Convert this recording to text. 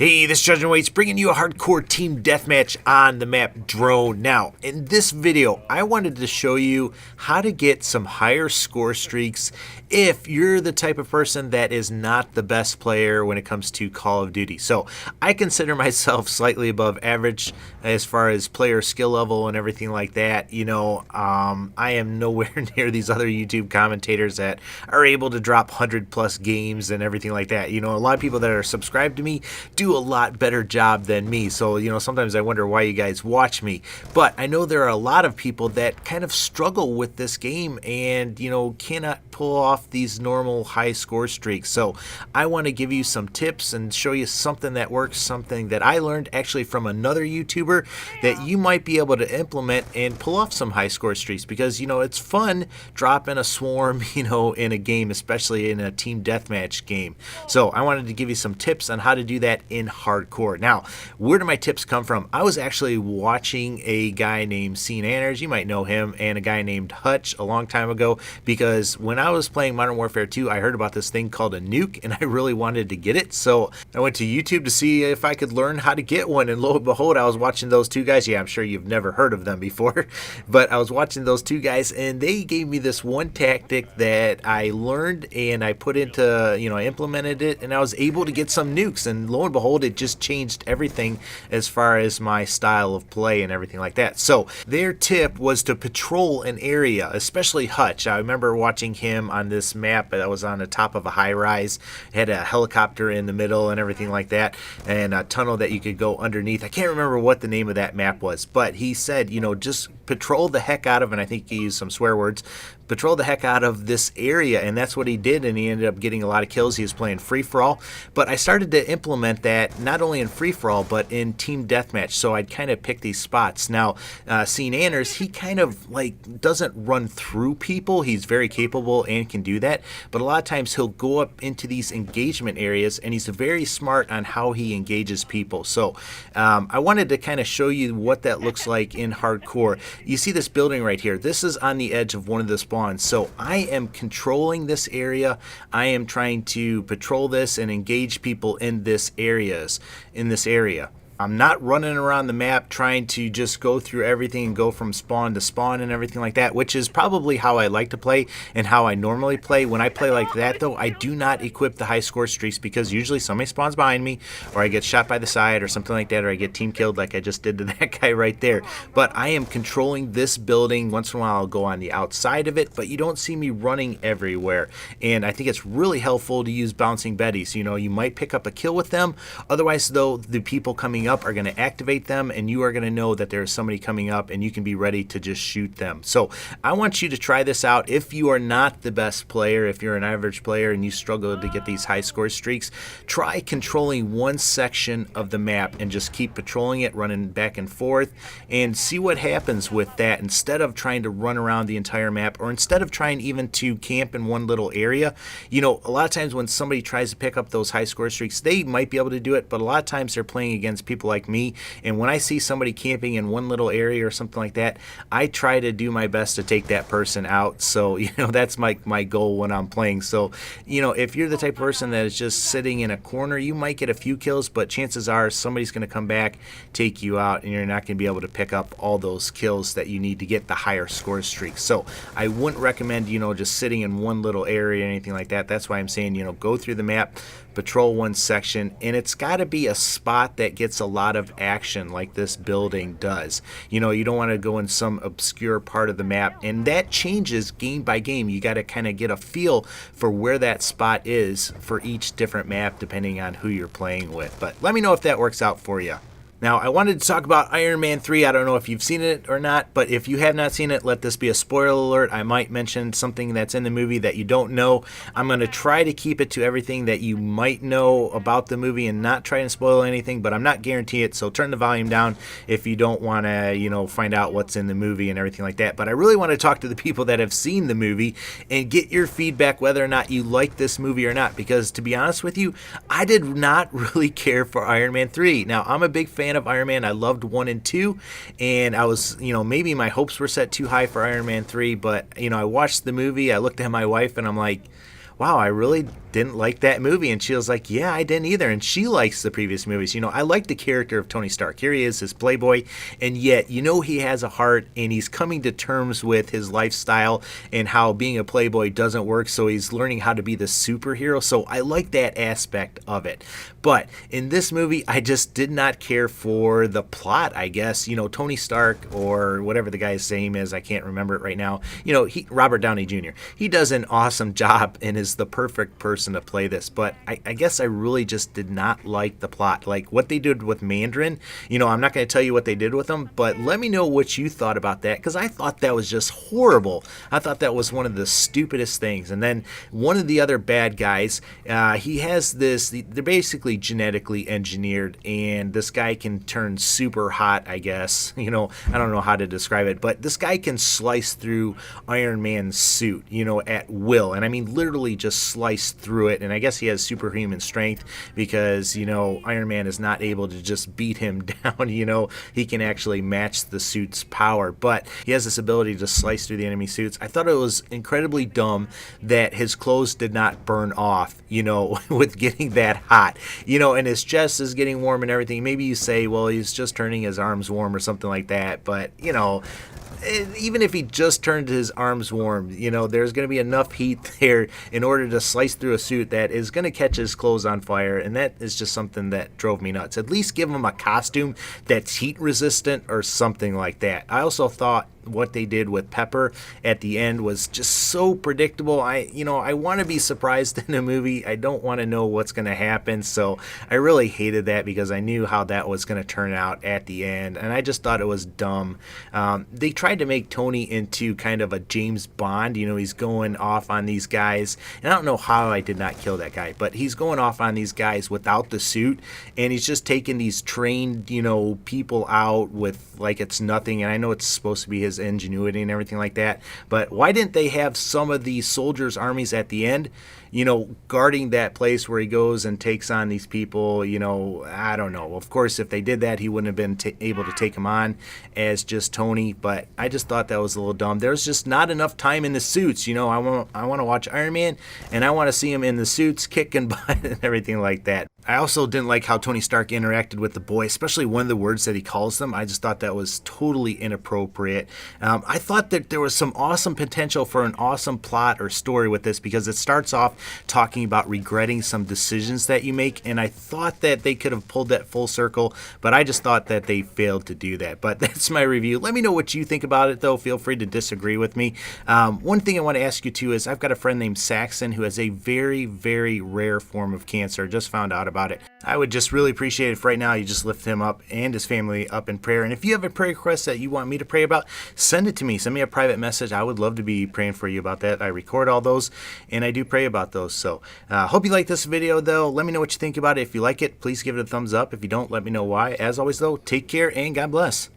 Hey, this is Judging Waits bringing you a hardcore team deathmatch on the map Drone. Now, in this video, I wanted to show you how to get some higher score streaks if you're the type of person that is not the best player when it comes to Call of Duty. So, I consider myself slightly above average as far as player skill level and everything like that. I am nowhere near these other YouTube commentators that are able to drop 100+ games and everything like that. A lot of people that are subscribed to me do a lot better job than me. So, sometimes I wonder why you guys watch me. But I know there are a lot of people that kind of struggle with this game and, cannot pull off these normal high score streaks. So I want to give you some tips and show you something that works, something that I learned actually from another YouTuber that you might be able to implement and pull off some high score streaks because, it's fun dropping a swarm, in a game, especially in a team deathmatch game. So I wanted to give you some tips on how to do that in hardcore. Now, where do my tips come from? I was actually watching a guy named Scene Anners, you might know him, and a guy named Hutch a long time ago, because when I was playing Modern Warfare 2, I heard about this thing called a nuke, and I really wanted to get it. So I went to YouTube to see if I could learn how to get one, and lo and behold, I was watching those two guys. Yeah, I'm sure you've never heard of them before, but I was watching those two guys, and they gave me this one tactic that I learned, and I put into, I implemented it, and I was able to get some nukes, and lo and behold, it just changed everything as far as my style of play and everything like that. So their tip was to patrol an area, especially Hutch. I remember watching him on this map that was on the top of a high rise. It had a helicopter in the middle and everything like that, and a tunnel that you could go underneath. I can't remember what the name of that map was, but he said, just patrol the heck out of, and I think he used some swear words, patrol the heck out of this area, and that's what he did, and he ended up getting a lot of kills. He was playing free-for-all, but I started to implement that not only in free-for-all, but in team deathmatch, so I'd kind of pick these spots. Now, Scene Anners, he kind of doesn't run through people. He's very capable and can do that, but a lot of times he'll go up into these engagement areas, and he's very smart on how he engages people. So I wanted to kind of show you what that looks like in hardcore. You see this building right here. This is on the edge of one of the spawns. So I am controlling this area. I am trying to patrol this and engage people in this area. I'm not running around the map trying to just go through everything and go from spawn to spawn and everything like that, which is probably how I like to play and how I normally play. When I play like that, though, I do not equip the high score streaks because usually somebody spawns behind me, or I get shot by the side or something like that, or I get team killed like I just did to that guy right there. But I am controlling this building. Once in a while I'll go on the outside of it, but you don't see me running everywhere. And I think it's really helpful to use bouncing betties. You might pick up a kill with them. Otherwise, though, the people coming up are going to activate them, and you are going to know that there's somebody coming up, and you can be ready to just shoot them. So I want you to try this out. If you are not the best player, if you're an average player and you struggle to get these high score streaks, try controlling one section of the map and just keep patrolling it, running back and forth, and see what happens with that instead of trying to run around the entire map, or instead of trying even to camp in one little area. A lot of times when somebody tries to pick up those high score streaks, they might be able to do it, but a lot of times they're playing against people like me, and when I see somebody camping in one little area or something like that, I try to do my best to take that person out. So that's my goal when I'm playing. So if you're the type of person that is just sitting in a corner, you might get a few kills, but chances are somebody's going to come back, take you out, and you're not going to be able to pick up all those kills that you need to get the higher score streaks. So I wouldn't recommend just sitting in one little area or anything like that. That's why I'm saying go through the map, patrol one section, and it's got to be a spot that gets a lot of action like this building does. You don't want to go in some obscure part of the map, and that changes game by game. You got to kind of get a feel for where that spot is for each different map depending on who you're playing with. But let me know if that works out for you. Now, I wanted to talk about Iron Man 3. I don't know if you've seen it or not, but if you have not seen it, let this be a spoiler alert. I might mention something that's in the movie that you don't know. I'm going to try to keep it to everything that you might know about the movie and not try and spoil anything, but I'm not guaranteeing it, so turn the volume down if you don't want to, find out what's in the movie and everything like that. But I really want to talk to the people that have seen the movie and get your feedback whether or not you like this movie or not, because to be honest with you, I did not really care for Iron Man 3. Now, I'm a big fan of Iron Man. I loved 1 and 2, and I was, maybe my hopes were set too high for Iron Man 3, but, I watched the movie, I looked at my wife, and I'm like, wow, I really didn't like that movie. And she was like, yeah, I didn't either. And she likes the previous movies. I like the character of Tony Stark. Here he is, his playboy, and yet, he has a heart, and he's coming to terms with his lifestyle and how being a playboy doesn't work, so he's learning how to be the superhero. So I like that aspect of it. But in this movie, I just did not care for the plot, I guess. Tony Stark, or whatever the guy's name is, I can't remember it right now. Robert Downey Jr. He does an awesome job and is the perfect person to play this. But I guess I really just did not like the plot. Like what they did with Mandarin, I'm not going to tell you what they did with him, but let me know what you thought about that, because I thought that was just horrible. I thought that was one of the stupidest things. And then one of the other bad guys, he has this, they're basically genetically engineered, and this guy can turn super hot, I guess. I don't know how to describe it, but this guy can slice through Iron Man's suit, at will. And I mean, literally just slice through it. And I guess he has superhuman strength because, Iron Man is not able to just beat him down. He can actually match the suit's power, but he has this ability to slice through the enemy suits. I thought it was incredibly dumb that his clothes did not burn off, with getting that hot, and his chest is getting warm and everything. Maybe you say, well, he's just turning his arms warm or something like that, but, even if he just turned his arms warm, there's going to be enough heat there in order to slice through a suit that is going to catch his clothes on fire, and that is just something that drove me nuts. At least give him a costume that's heat resistant or something like that. I also thought what they did with Pepper at the end was just so predictable. I want to be surprised in a movie. I don't want to know what's going to happen, so I really hated that because I knew how that was going to turn out at the end, and I just thought it was dumb. They tried to make Tony into kind of a James Bond. He's going off on these guys, and I don't know how I did not kill that guy, but he's going off on these guys without the suit, and he's just taking these trained, people out with like it's nothing. And I know it's supposed to be his ingenuity and everything like that, but why didn't they have some of these soldiers' armies at the end, guarding that place where he goes and takes on these people? I don't know. Of course, if they did that, he wouldn't have been able to take him on as just Tony, but I just thought that was a little dumb. There's just not enough time in the suits. I want to watch Iron Man, and I want to see him in the suits kicking butt and everything like that. I also didn't like how Tony Stark interacted with the boy, especially one of the words that he calls them. I just thought that was totally inappropriate. I thought that there was some awesome potential for an awesome plot or story with this, because it starts off talking about regretting some decisions that you make, and I thought that they could have pulled that full circle, but I just thought that they failed to do that. But that's my review. Let me know what you think about it, though. Feel free to disagree with me. One thing I want to ask you, too, is I've got a friend named Saxon who has a very, very rare form of cancer. Just found out about it. I would just really appreciate it if right now you just lift him up and his family up in prayer. And if you have a prayer request that you want me to pray about, send it to me. Send me a private message. I would love to be praying for you about that. I record all those and I do pray about those. So hope you like this video, though. Let me know what you think about it. If you like it, please give it a thumbs up. If you don't, let me know why. As always, though, take care and God bless.